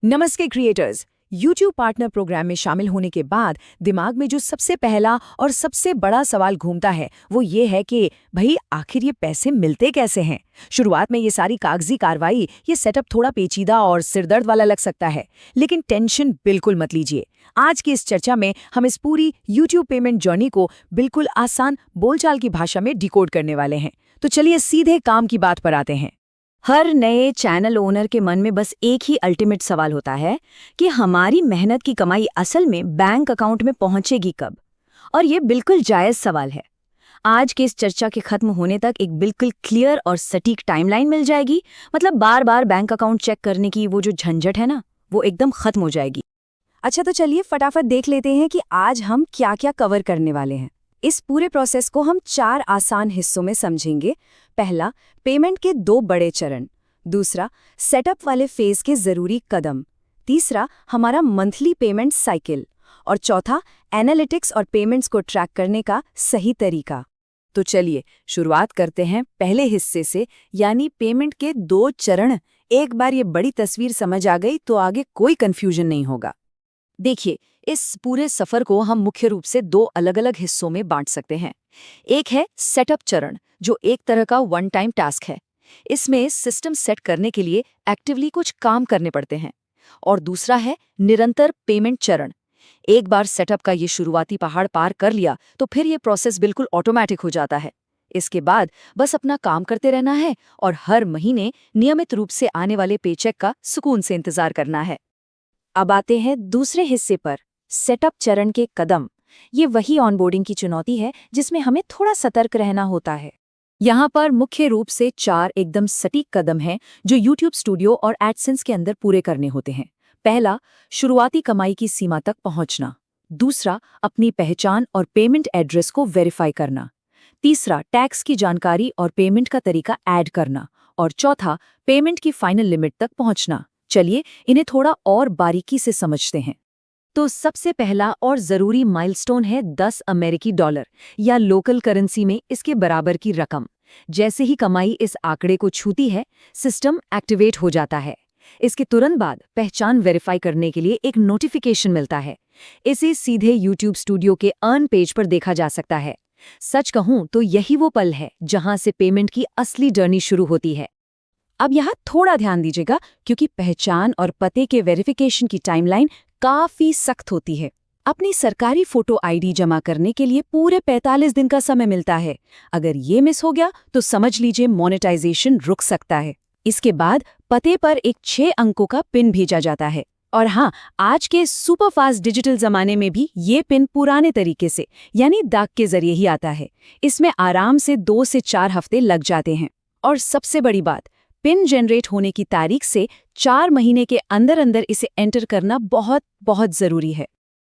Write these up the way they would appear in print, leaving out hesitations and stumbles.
नमस्ते creators. YouTube partner programme में शामिल होने के बाद दिमाग में जो सबसे पहला और सबसे बड़ा सवाल घूमता है वो ये है कि भाई आखिर ये पैसे मिलते कैसे हैं। शुरुआत में ये सारी कागजी कार्रवाई, ये सेटअप थोड़ा पेचीदा और सिरदर्द वाला लग सकता है, लेकिन टेंशन बिल्कुल मत लीजिए। आज की इस चर्चा में हम इस पूरी YouTube पेमेंट जर्नी को बिल्कुल आसान बोलचाल की भाषा में डिकोड करने वाले हैं। तो चलिए सीधे काम की बात पर आते हैं। हर नए चैनल ओनर के मन में बस एक ही अल्टीमेट सवाल होता है कि हमारी मेहनत की कमाई असल में बैंक अकाउंट में पहुंचेगी कब। और ये बिल्कुल जायज़ सवाल है। आज के इस चर्चा के खत्म होने तक एक बिल्कुल क्लियर और सटीक टाइमलाइन मिल जाएगी। मतलब बार बार बैंक अकाउंट चेक करने की वो जो झंझट है ना, वो एकदम खत्म हो जाएगी। अच्छा, तो चलिए फटाफट देख लेते हैं कि आज हम क्या क्या कवर करने वाले हैं। इस पूरे प्रोसेस को हम 4 आसान हिस्सों में समझेंगे। पहला, पेमेंट के 2 बड़े चरण। दूसरा, सेटअप वाले फेज के जरूरी कदम। तीसरा, हमारा मंथली पेमेंट साइकिल। और चौथा, एनालिटिक्स और पेमेंट्स को ट्रैक करने का सही तरीका। तो चलिए शुरुआत करते हैं पहले हिस्से से, यानी पेमेंट के 2 चरण। एक बार ये बड़ी तस्वीर समझ आ गई तो आगे कोई कंफ्यूजन नहीं होगा। देखिए, इस पूरे सफर को हम मुख्य रूप से 2 अलग-अलग हिस्सों में बांट सकते हैं। एक है सेटअप चरण, जो एक तरह का वन टाइम टास्क है। इसमें सिस्टम सेट करने के लिए एक्टिवली कुछ काम करने पड़ते हैं। और दूसरा है निरंतर पेमेंट चरण। एक बार सेटअप का ये शुरुआती पहाड़ पार कर लिया तो फिर ये प्रोसेस बिल्कुल ऑटोमेटिक हो जाता है। इसके बाद बस अपना काम करते रहना है और हर महीने नियमित रूप से आने वाले पेचेक का सुकून से इंतजार करना है। अब आते हैं दूसरे हिस्से पर, सेटअप चरण के कदम। ये वही ऑनबोर्डिंग की चुनौती है जिसमें हमें थोड़ा सतर्क रहना होता है। यहाँ पर मुख्य रूप से 4 एकदम सटीक कदम हैं जो YouTube स्टूडियो और एडसेंस के अंदर पूरे करने होते हैं। पहला, शुरुआती कमाई की सीमा तक पहुँचना। दूसरा, अपनी पहचान और पेमेंट एड्रेस को वेरीफाई करना। तीसरा, टैक्स की जानकारी और पेमेंट का तरीका ऐड करना। और चौथा, पेमेंट की फाइनल लिमिट तक पहुँचना। चलिए इन्हें थोड़ा और बारीकी से समझते हैं। तो सबसे पहला और जरूरी माइलस्टोन है $10 या लोकल करेंसी में इसके बराबर की रकम। जैसे ही कमाई इस आंकड़े को छूती है, सिस्टम एक्टिवेट हो जाता है। इसके तुरंत बाद पहचान वेरीफाई करने के लिए एक नोटिफिकेशन मिलता है। इसे सीधे YouTube स्टूडियो के अर्न पेज पर देखा जा सकता है। सच कहूं तो यही वो पल है जहां से पेमेंट की असली जर्नी शुरू होती है। अब यहाँ थोड़ा ध्यान दीजिएगा, क्योंकि पहचान और पते के वेरिफिकेशन की टाइमलाइन काफी सख्त होती है। अपनी सरकारी फोटो आईडी जमा करने के लिए पूरे 45 दिन का समय मिलता है। अगर ये मिस हो गया तो समझ लीजिए मोनेटाइजेशन रुक सकता है। इसके बाद पते पर एक 6 अंकों का पिन भेजा जाता है। और हाँ, आज के सुपरफास्ट डिजिटल जमाने में भी ये पिन पुराने तरीके से, यानी डाक के जरिए ही आता है। इसमें आराम से 2 से 4 हफ्ते लग जाते हैं। और सबसे बड़ी बात, पिन जनरेट होने की तारीख से 4 महीने के अंदर अंदर इसे एंटर करना बहुत बहुत जरूरी है।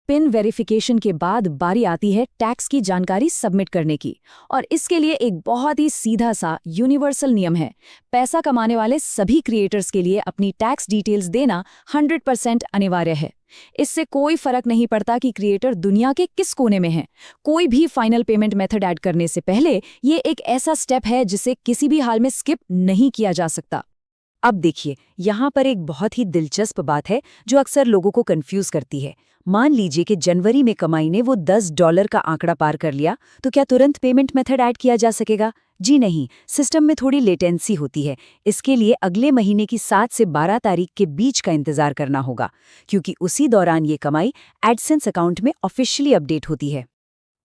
पिन वेरिफिकेशन के बाद बारी आती है टैक्स की जानकारी सबमिट करने की। और इसके लिए एक बहुत ही सीधा सा यूनिवर्सल नियम है। पैसा कमाने वाले सभी क्रिएटर्स के लिए अपनी टैक्स डिटेल्स देना 100% अनिवार्य है। इससे कोई फर्क नहीं पड़ता कि क्रिएटर दुनिया के किस कोने में है। कोई भी फाइनल पेमेंट मेथड ऐड करने से पहले ये एक ऐसा स्टेप है जिसे किसी भी हाल में स्किप नहीं किया जा सकता। अब देखिए, यहाँ पर एक बहुत ही दिलचस्प बात है जो अक्सर लोगों को कंफ्यूज करती है। मान लीजिए कि जनवरी में कमाई ने वो $10 का आंकड़ा पार कर लिया, तो क्या तुरंत पेमेंट मेथड ऐड किया जा सकेगा? जी नहीं, सिस्टम में थोड़ी लेटेंसी होती है। इसके लिए अगले महीने की 7 से 12 तारीख के बीच का इंतजार करना होगा, क्योंकि उसी दौरान ये कमाई एडसेंस अकाउंट में ऑफिशियली अपडेट होती है।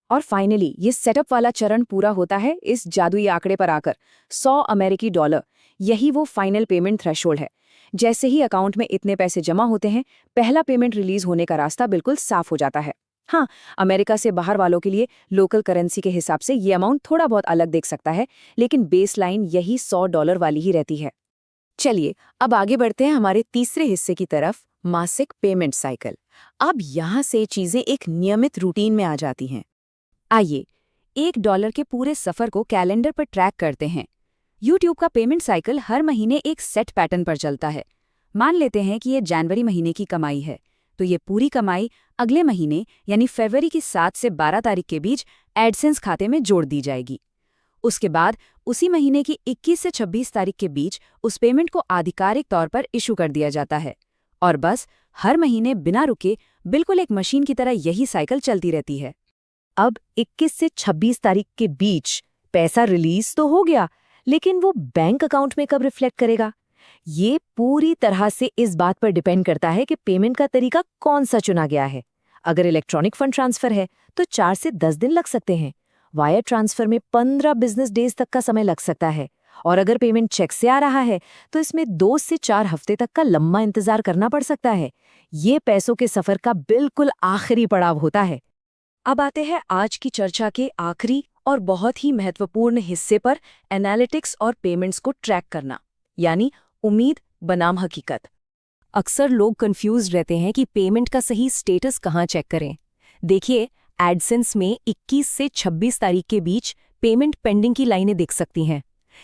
और फाइनली ये सेटअप वाला चरण पूरा होता है इस जादुई आंकड़े पर आकर, $100। यही वो फाइनल पेमेंट थ्रेशोल्ड है। जैसे ही अकाउंट में इतने पैसे जमा होते हैं, पहला पेमेंट रिलीज होने का रास्ता बिल्कुल साफ हो जाता है। हाँ, अमेरिका से बाहर वालों के लिए लोकल करेंसी के हिसाब से ये अमाउंट थोड़ा बहुत अलग दिख सकता है, लेकिन बेसलाइन यही $100 वाली ही रहती है। चलिए अब आगे बढ़ते हैं हमारे तीसरे हिस्से की तरफ, मासिक पेमेंट साइकिल। अब यहाँ से चीजें एक नियमित रूटीन में आ जाती हैं। आइए $1 के पूरे सफर को कैलेंडर पर ट्रैक करते हैं। YouTube का पेमेंट साइकिल हर महीने एक सेट पैटर्न पर चलता है। मान लेते हैं कि ये जनवरी महीने की कमाई है, तो ये पूरी कमाई अगले महीने यानी फरवरी की 7 से 12 तारीख के बीच एडसेंस खाते में जोड़ दी जाएगी। उसके बाद उसी महीने की 21 से 26 तारीख के बीच उस पेमेंट को आधिकारिक तौर पर इशू कर दिया जाता है। और बस हर महीने बिना रुके बिल्कुल एक मशीन की तरह यही साइकिल चलती रहती है। अब 21 से 26 तारीख के बीच पैसा रिलीज तो हो गया, लेकिन वो बैंक अकाउंट में कब रिफ्लेक्ट करेगा? ये पूरी तरह से इस बात पर डिपेंड करता है कि पेमेंट का तरीका कौन सा चुना गया है। अगर इलेक्ट्रॉनिक फंड ट्रांसफर है तो 4 से 10 दिन लग सकते हैं। वायर ट्रांसफर में 15 बिजनेस डेज तक का समय लग सकता है। और अगर पेमेंट चेक से आ रहा है तो इसमें 2 से 4 हफ्ते तक का लंबा इंतजार करना पड़ सकता है। ये पैसों के सफर का बिल्कुल आखिरी पड़ाव होता है। अब आते हैं आज की चर्चा के आखिरी और बहुत ही महत्वपूर्ण हिस्से पर, एनालिटिक्स और पेमेंट्स को ट्रैक करना, यानी उम्मीद बनाम हकीकत। अक्सर लोग कंफ्यूज रहते हैं कि पेमेंट का सही स्टेटस कहाँ चेक करें। देखिए, एडसेंस में 21 से 26 तारीख के बीच पेमेंट पेंडिंग की लाइनें दिख सकती हैं,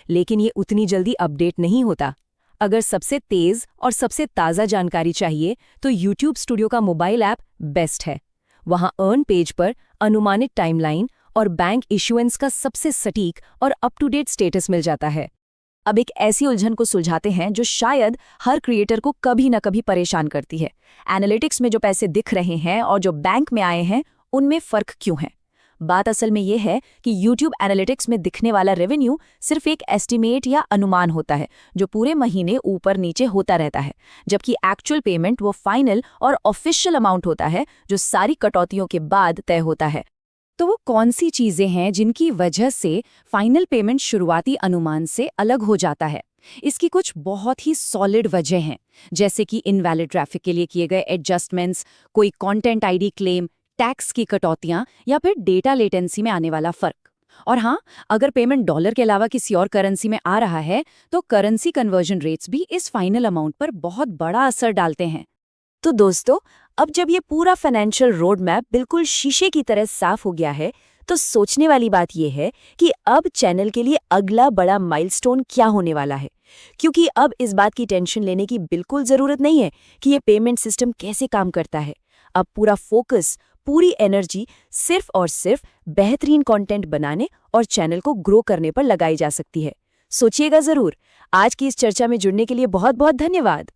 लेकिन ये उतनी जल्दी अपडेट नहीं होता। अगर सबसे तेज और सबसे ताज़ा जानकारी चाहिए तो YouTube स्टूडियो का मोबाइल ऐप बेस्ट है। वहाँ अर्न पेज पर अनुमानित टाइमलाइन और बैंक इशुएंस का सबसे सटीक और अप टू डेट स्टेटस मिल जाता है। अब एक ऐसी उलझन को सुलझाते हैं जो शायद हर क्रिएटर को कभी न कभी परेशान करती है। एनालिटिक्स में जो पैसे दिख रहे हैं और जो बैंक में आए हैं, उनमें फ़र्क क्यों है? बात असल में यह है कि YouTube एनालिटिक्स में दिखने वाला रेवेन्यू सिर्फ एक एस्टिमेट या अनुमान होता है, जो पूरे महीने ऊपर नीचे होता रहता है, जबकि एक्चुअल पेमेंट वो फाइनल और ऑफिशियल अमाउंट होता है, जो सारी कटौतियों के बाद तय होता है। तो वो कौन सी चीज़ें हैं जिनकी वजह से फाइनल पेमेंट शुरुआती अनुमान से अलग हो जाता है? इसकी कुछ बहुत ही सॉलिड वजह हैं, जैसे कि इनवैलिड ट्रैफिक के लिए किए गए एडजस्टमेंट्स, कोई कंटेंट आईडी क्लेम, टैक्स की कटौतियां या फिर डेटा लेटेंसी में आने वाला फर्क। और हाँ, अगर पेमेंट डॉलर के अलावा किसी और करेंसी में आ रहा है तो करेंसी कन्वर्जन रेट्स भी इस फाइनल अमाउंट पर बहुत बड़ा असर डालते हैं। तो दोस्तों, अब जब ये पूरा फाइनेंशियल रोड मैप बिल्कुल शीशे की तरह साफ हो गया है, तो सोचने वाली बात यह है कि अब चैनल के लिए अगला बड़ा माइलस्टोन क्या होने वाला है। क्योंकि अब इस बात की टेंशन लेने की बिल्कुल जरूरत नहीं है कि ये पेमेंट सिस्टम कैसे काम करता है। अब पूरा फोकस, पूरी एनर्जी सिर्फ और सिर्फ बेहतरीन कंटेंट बनाने और चैनल को ग्रो करने पर लगाई जा सकती है। सोचिएगा जरूर। आज की इस चर्चा में जुड़ने के लिए बहुत बहुत धन्यवाद।